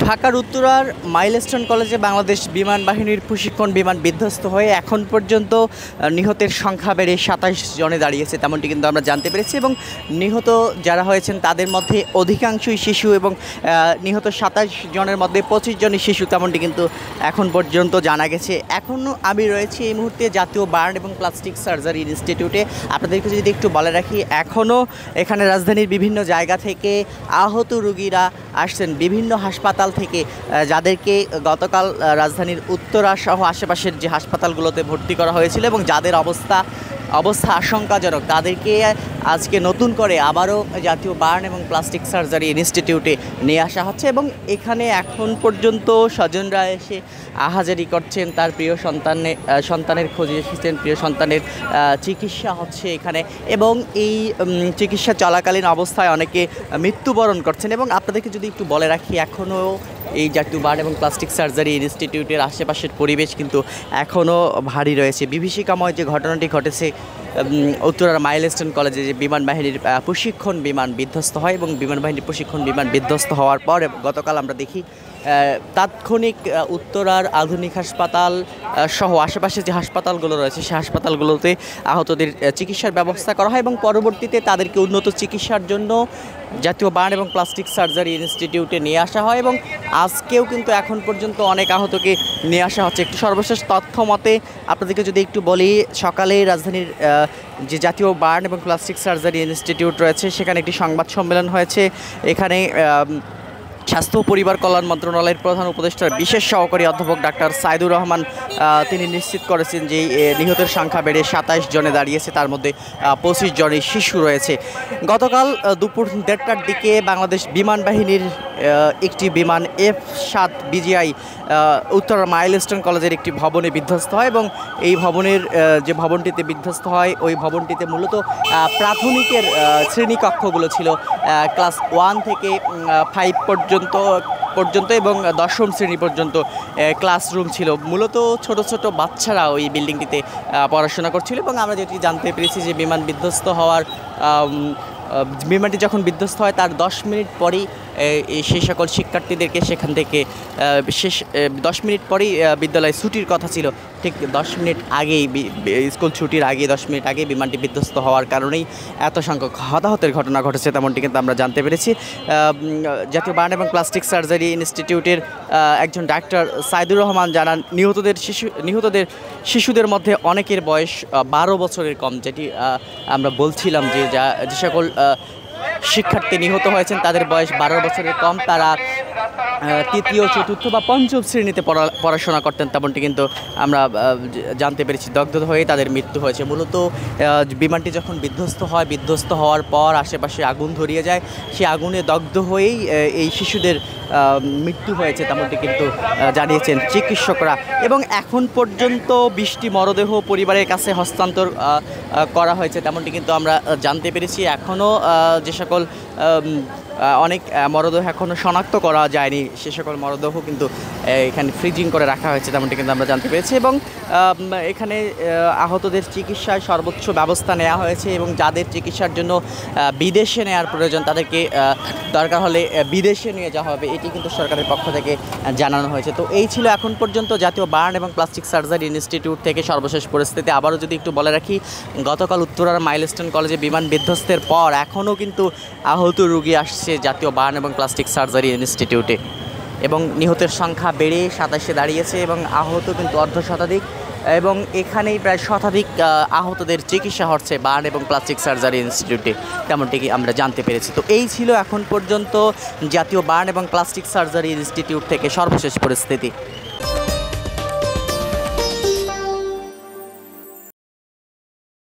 ঢাকার উত্তরার মাইলস্টোন কলেজে বাংলাদেশ বিমান বাহিনীর প্রশিক্ষণ বিমান বিধ্বস্ত হয়ে এখন পর্যন্ত নিহতের সংখ্যা বেড়ে ২৭ জনে দাঁড়িয়েছে, তেমনটি কিন্তু আমরা জানতে পেরেছি। এবং নিহত যারা হয়েছেন তাদের মধ্যে অধিকাংশই শিশু এবং নিহত ২৭ জনের মধ্যে ২৫ জনই শিশু, তেমনটি কিন্তু এখন পর্যন্ত জানা গেছে। এখনও আমি রয়েছি এই মুহূর্তে জাতীয় বার্ন এবং প্লাস্টিক সার্জারি ইনস্টিটিউটে। আপনাদেরকে যদি একটু বলে রাখি, এখনও এখানে রাজধানীর বিভিন্ন জায়গা থেকে আহত রোগীরা আসছেন, বিভিন্ন হাসপাতাল থেকে, যাদেরকে গতকাল রাজধানীর উত্তরা সহ আশেপাশের যে হাসপাতালগুলোতে ভর্তি করা হয়েছিল এবং যাদের অবস্থা আশঙ্কাজনক, তাদেরকে আজকে নতুন করে আবারও জাতীয় বার্ন এবং প্লাস্টিক সার্জারি ইনস্টিটিউটে নিয়ে আসা হচ্ছে। এবং এখানে এখন পর্যন্ত স্বজনরা এসে আহাজারি করছেন, তার প্রিয় সন্তানের খোঁজে এসেছেন, প্রিয় সন্তানের চিকিৎসা হচ্ছে এখানে। এবং এই চিকিৎসা চলাকালীন অবস্থায় অনেকে মৃত্যুবরণ করছেন। এবং আপনাদেরকে যদি একটু বলে রাখি, এখনও এই জাতীয় বার্ন এবং প্লাস্টিক সার্জারি ইনস্টিটিউটের আশেপাশের পরিবেশ কিন্তু এখনও ভারী রয়েছে। বিভীষিকাময় যে ঘটনাটি ঘটেছে উত্তরার মাইলস্টোন কলেজে, যে বিমান বাহিনীর প্রশিক্ষণ বিমান বিধ্বস্ত হয় এবং বিমান বাহিনীর প্রশিক্ষণ বিমান বিধ্বস্ত হওয়ার পর গতকাল আমরা দেখি তাৎক্ষণিক উত্তরার আধুনিক হাসপাতাল সহ আশেপাশে যে হাসপাতালগুলো রয়েছে সেই হাসপাতালগুলোতে আহতদের চিকিৎসার ব্যবস্থা করা হয় এবং পরবর্তীতে তাদেরকে উন্নত চিকিৎসার জন্য জাতীয় বার্ন এবং প্লাস্টিক সার্জারি ইনস্টিটিউটে নিয়ে আসা হয়। এবং আজকেও কিন্তু এখন পর্যন্ত অনেক আহতকে নিয়ে আসা হচ্ছে। একটু সর্বশেষ তথ্য মতে আপনাদেরকে যদি একটু বলি, সকালে রাজধানীর যে জাতীয় বার্ন এবং প্লাস্টিক সার্জারি ইনস্টিটিউট রয়েছে সেখানে একটি সংবাদ সম্মেলন হয়েছে। এখানে স্বাস্থ্য ও পরিবার কল্যাণ মন্ত্রণালয়ের প্রধান উপদেষ্টার বিশেষ সহকারী অধ্যাপক ডাক্তার সাইদুর রহমান তিনি নিশ্চিত করেছেন যে নিহতের সংখ্যা বেড়ে ২৭ জনে দাঁড়িয়েছে, তার মধ্যে ২৫ জনই শিশু রয়েছে। গতকাল দুপুর ১:৩০টার দিকে বাংলাদেশ বিমান বাহিনীর একটি বিমান F-7 BGI উত্তরার মাইলস্টোন কলেজের একটি ভবনে বিধ্বস্ত হয় এবং এই ভবনের যে ভবনটিতে বিধ্বস্ত হয় ওই ভবনটিতে মূলত প্রাথমিকের শ্রেণীকক্ষগুলো ছিল, ক্লাস 1 থেকে 5 পর্যন্ত এবং 10ম শ্রেণী পর্যন্ত ক্লাসরুম ছিল। মূলত ছোট ছোট বাচ্চারা ওই বিল্ডিংটিতে পড়াশোনা করছিল। এবং আমরা যেটি জানতে পেরেছি যে বিমানটি যখন বিধ্বস্ত হয় তার 10 মিনিট পরেই সেই সকল শিক্ষার্থীদেরকে সেখান থেকে 10 মিনিট পরেই বিদ্যালয়ে ছুটির কথা ছিল। ঠিক 10 মিনিট আগেই, স্কুল ছুটির আগে 10 মিনিট আগে বিমানটি বিধ্বস্ত হওয়ার কারণেই এত সংখ্যক হতাহতের ঘটনা ঘটেছে, তেমনটি কিন্তু আমরা জানতে পেরেছি। জাতীয় বার্ন এবং প্লাস্টিক সার্জারি ইনস্টিটিউটের একজন ডাক্তার সাইদুর রহমান জানান, নিহতদের শিশুদের মধ্যে অনেকের বয়স 12 বছরের কম, যেটি আমরা বলছিলাম যে যে সকল শিক্ষার্থী নিহত হয়েছেন তাদের বয়স 12 বছরের কম, তারা তৃতীয়, চতুর্থ বা পঞ্চম শ্রেণীতে পড়াশোনা করতেন, তেমনটি কিন্তু আমরা জানতে পেরেছি। দগ্ধ হয়ে তাদের মৃত্যু হয়েছে। মূলত বিমানটি যখন বিধ্বস্ত হওয়ার পর আশেপাশে আগুন ধরিয়ে যায়, সেই আগুনে দগ্ধ হয়েই এই শিশুদের মৃত্যু হয়েছে, তেমনটি কিন্তু জানিয়েছেন চিকিৎসকরা। এবং এখন পর্যন্ত 20টি মরদেহ পরিবারের কাছে হস্তান্তর করা হয়েছে, তেমনটি কিন্তু আমরা জানতে পেরেছি। এখনও যে সকল অনেক মরদেহ এখনও শনাক্ত করা যায়নি, সে সকল মরদেহ কিন্তু এখানে ফ্রিজিং করে রাখা হয়েছে, তেমনটি কিন্তু আমরা জানতে পেরেছি। এবং এখানে আহতদের চিকিৎসায় সর্বোচ্চ ব্যবস্থা নেওয়া হয়েছে এবং যাদের চিকিৎসার জন্য বিদেশে নেওয়ার প্রয়োজন তাদেরকে দরকার হলে বিদেশে নিয়ে যাওয়া হবে, এটি কিন্তু সরকারের পক্ষ থেকে জানানো হয়েছে। তো এই ছিল এখন পর্যন্ত জাতীয় বার্ন এবং প্লাস্টিক সার্জারি ইনস্টিটিউট থেকে সর্বশেষ পরিস্থিতি। আবারও যদি একটু বলে রাখি, গতকাল উত্তরার মাইলস্টোন কলেজে বিমান বিধ্বস্তের পর এখনও কিন্তু আহত রোগী আসছে জাতীয় বার্ন এবং প্লাস্টিক সার্জারি ইনস্টিটিউটে এবং নিহতের সংখ্যা বেড়ে 27-এ দাঁড়িয়েছে এবং আহত কিন্তু অর্ধশতাধিক। এবং এখানেই প্রায় শতাধিক আহতদের চিকিৎসা হচ্ছে বার্ন এবং প্লাস্টিক সার্জারি ইনস্টিটিউটে, তেমনটি আমরা জানতে পেরেছি। তো এই ছিল এখন পর্যন্ত জাতীয় বার্ন এবং প্লাস্টিক সার্জারি ইনস্টিটিউট থেকে সর্বশেষ পরিস্থিতি।